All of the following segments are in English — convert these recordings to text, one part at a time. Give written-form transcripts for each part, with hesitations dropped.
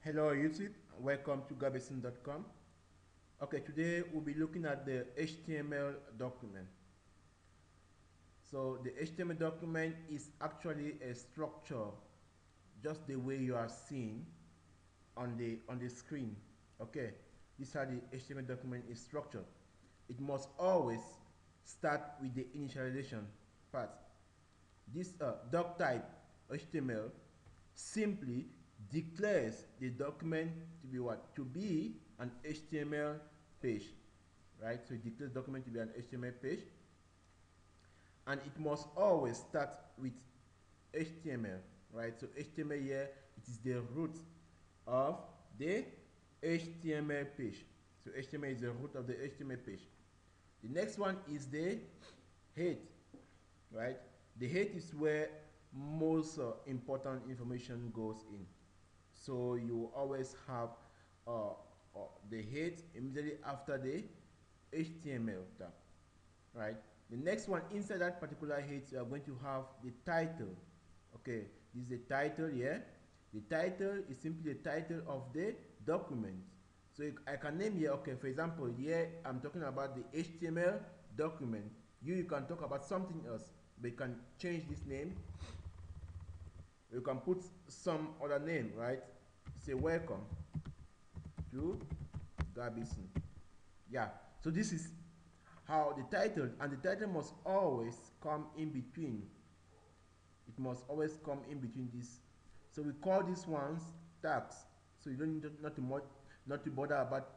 Hello YouTube, welcome to gabison.com. Okay, today we'll be looking at the HTML document. So the HTML document is actually a structure just the way you are seeing on the screen. Okay, this is how the HTML document is structured. It must always start with the initialization part. This doctype HTML simply declares the document to be what? To be an HTML page, right? So it declares the document to be an HTML page, and it must always start with HTML, right? So HTML here, it is the root of the HTML page. So HTML is the root of the HTML page. The next one is the head, right? The head is where most important information goes in. So you always have the head immediately after the HTML tag, right? The next one, inside that particular head, you are going to have the title. Okay, this is the title here. The title is simply the title of the document. So I can name here, okay, for example, here I'm talking about the HTML document. You can talk about something else, but you can change this name. You can put some other name, right? Say welcome to Gabison. Yeah, so this is how the title, and the title must always come in between. It must always come in between this. So we call these ones tags. So you don't need to, not to bother about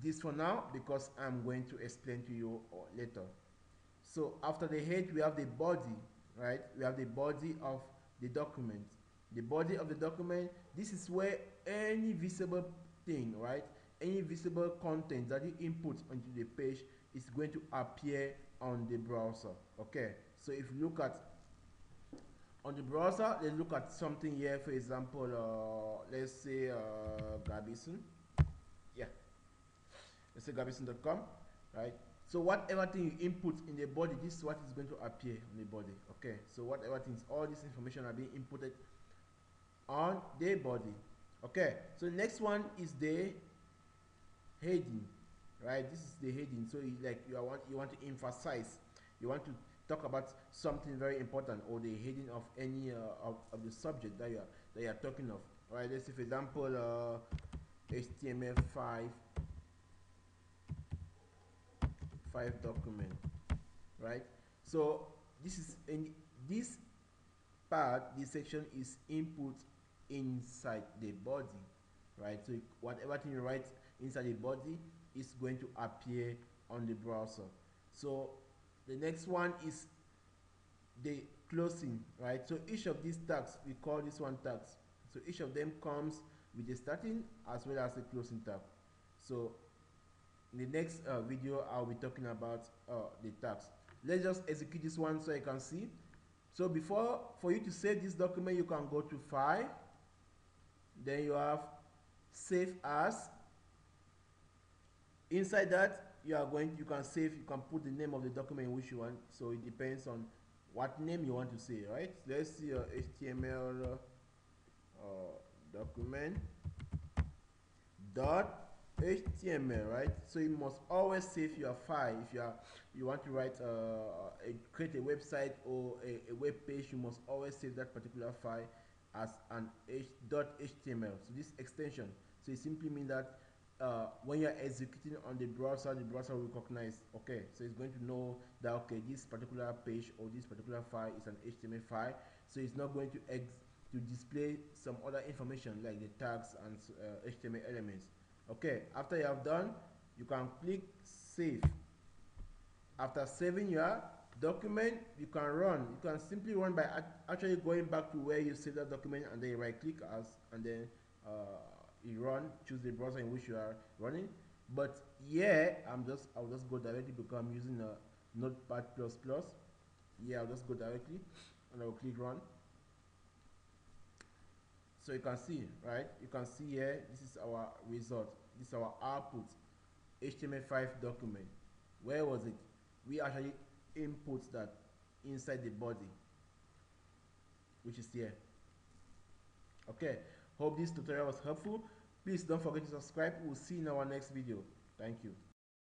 this for now, because I'm going to explain to you later. So after the head, we have the body, right? We have the body of the document. The body of the document, this is where any visible thing, right? Any visible content that you input onto the page is going to appear on the browser. Okay, so if you look at on the browser, let's look at something here. For example, let's say Gabison. Yeah, let's say Gabison.com, right? So whatever thing you input in the body, this is what is going to appear on the body. Okay, so whatever things, all this information are being inputted on the body. Okay, so the next one is the heading, right? This is the heading. So you want to emphasize, you want to talk about something very important, or the heading of any of the subject that you are talking of. Right, let's say for example HTML5 document, right? So this is in this part, this section is input inside the body, right? So whatever thing you write inside the body is going to appear on the browser. So the next one is the closing, right? So each of these tags, we call this one tags. So each of them comes with a starting as well as a closing tag. So in the next video, I'll be talking about the tags. Let's just execute this one so I can see. So for you to save this document, you can go to File, then you have Save As. Inside that, you can put the name of the document which you want. So it depends on what name you want to say, right? Let's see HTML document dot HTML, right? So you must always save your file. If you want to write create a website or a web page, you must always save that particular file as an .html. So this extension, so it simply means that when you're executing on the browser will recognize, okay, so it's going to know that, okay, this particular page or this particular file is an HTML file. So it's not going to display some other information like the tags and HTML elements. Okay, after you have done, you can click save. After saving your document, you can simply run by actually going back to where you saved that document, and then you right click as, and then you choose the browser in which you are running. But yeah, I'll just go directly because I'm using a Notepad++. Yeah, I'll just go directly and I'll click run. So you can see, right? You can see here, this is our result. This is our output, HTML5 document. Where was it? We actually input that inside the body, which is here. Okay, Hope this tutorial was helpful. Please don't forget to subscribe. We'll see you in our next video. Thank you.